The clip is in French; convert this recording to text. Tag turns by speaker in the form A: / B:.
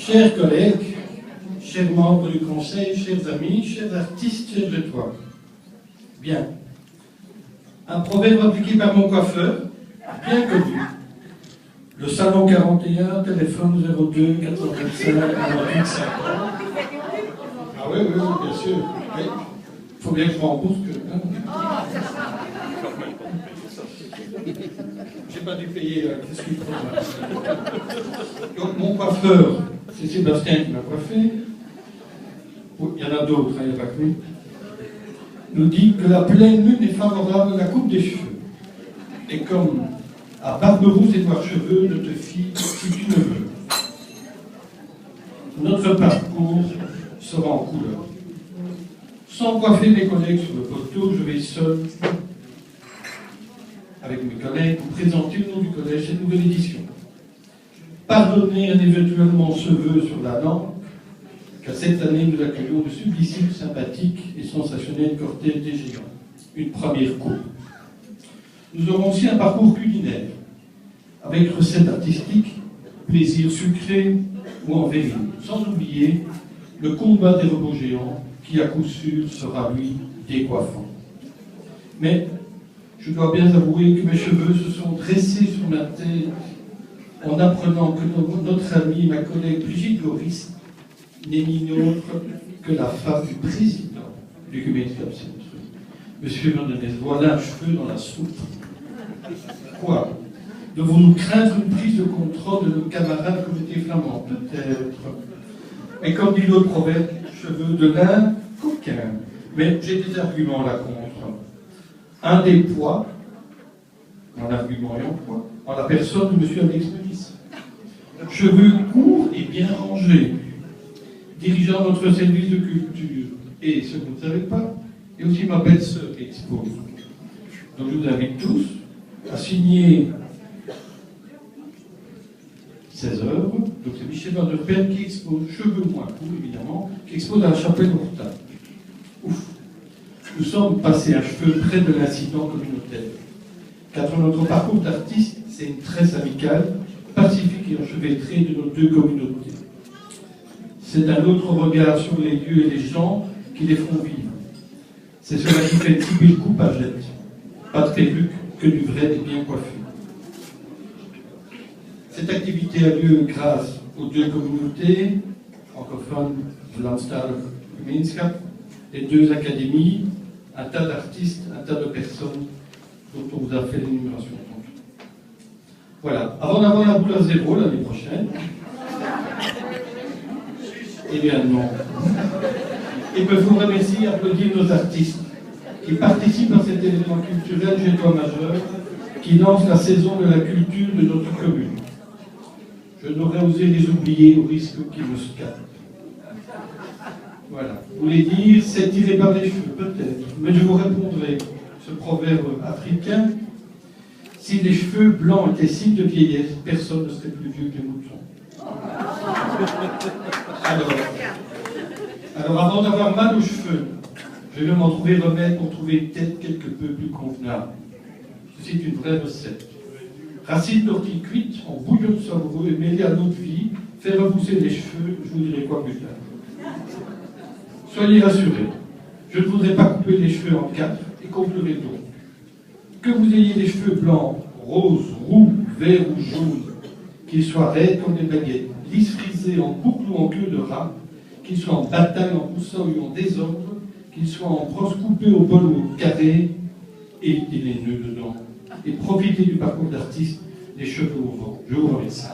A: Chers collègues, chers membres du conseil, chers amis, chers artistes, chers étoiles. Bien. Un proverbe appliqué par mon coiffeur, bien connu. Le salon 41, téléphone 02 85 48 50. Ah oui, bien sûr. Il faut bien que je rembourse que... J'ai pas dû payer, qu'est-ce qu'il faut là. Donc mon coiffeur, c'est Sébastien qui m'a coiffé. Il y en a d'autres, il n'y a pas que lui. Nous dit que la pleine lune est favorable à la coupe des cheveux. Et comme à Barberousse et Noircheveux ne te fie si tu ne veux. Notre parcours sera en couleur. Sans coiffer mes collègues sur le poteau, je vais seul, avec mes collègues, vous présenter le nom du collège cette nouvelle édition. Pardonnez un éventuellement ce vœu sur la langue, car cette année nous accueillons de sublicimes, sympathiques et sensationnels cortèges des géants. Une première coupe. Nous aurons aussi un parcours culinaire, avec recettes artistiques, plaisirs sucrés ou en verrine, sans oublier le combat des robots géants, qui à coup sûr sera, lui, décoiffant. Mais je dois bien avouer que mes cheveux se sont dressés sur ma tête en apprenant que notre amie, ma collègue Brigitte Goris, n'est ni autre que la femme du président du Community Club Centre. Monsieur Vandenez, voilà un cheveu dans la soupe. Quoi? Devons-nous craindre une prise de contrôle de nos camarades communauté flamand? Peut-être. Mais comme dit l'autre proverbe, cheveux de lin, coquin. Mais j'ai des arguments là contre. Un des poids, en argument et en poids, en la personne de M. Alex Melis. Cheveux courts et bien rangés, dirigeant notre service de culture. Et ce que vous ne savez pas, et aussi ma belle-sœur qui expose. Donc je vous invite tous à signer 16 œuvres. Donc c'est Michel Van der Pen qui expose, cheveux moins courts évidemment, qui expose à la chapelle Horta. Ouf. Nous sommes passés à cheveux près de l'incident communautaire. Car dans notre parcours d'artiste, c'est une tresse amicale, pacifique et enchevêtrée de nos deux communautés. C'est un autre regard sur les lieux et les gens qui les font vivre. C'est cela qui fait tiper le coup pagette. Pas de perruque, que du vrai et bien coiffé. Cette activité a lieu grâce aux deux communautés, francophones, Vlaamstalig Gemeenschap, les deux académies, un tas d'artistes, un tas de personnes dont on vous a fait l'énumération. Voilà. Avant d'avoir la boule à zéro l'année prochaine, eh bien non. Et je vous remercie et applaudir nos artistes qui participent à cet événement culturel gétois majeur qui lance la saison de la culture de notre commune. Je n'aurais osé les oublier au risque qu'ils me scapent. Voilà. Vous voulez dire, c'est tiré par les cheveux, peut-être. Mais je vous répondrai, ce proverbe africain, si les cheveux blancs étaient signe de vieillesse, personne ne serait plus vieux que les moutons. Alors avant d'avoir mal aux cheveux, je vais m'en trouver remède pour trouver une tête quelque peu plus convenable. Ceci est une vraie recette. Racines d'ortie cuites en bouillon de savoureux et mêlées à l'eau de vie, faire repousser les cheveux, je vous dirai quoi plus tard. Soyez rassurés, je ne voudrais pas couper les cheveux en quatre et conclurez donc. Que vous ayez les cheveux blancs, roses, roux, verts ou jaunes, qu'ils soient raides comme des baguettes, lisses frisés en boucle ou en queue de rat, qu'ils soient en bataille, en poussin ou en désordre, qu'ils soient en brosse coupée au bol ou au carré, évitez les nœuds dedans et profitez du parcours d'artiste des cheveux au vent. Je vous remercie.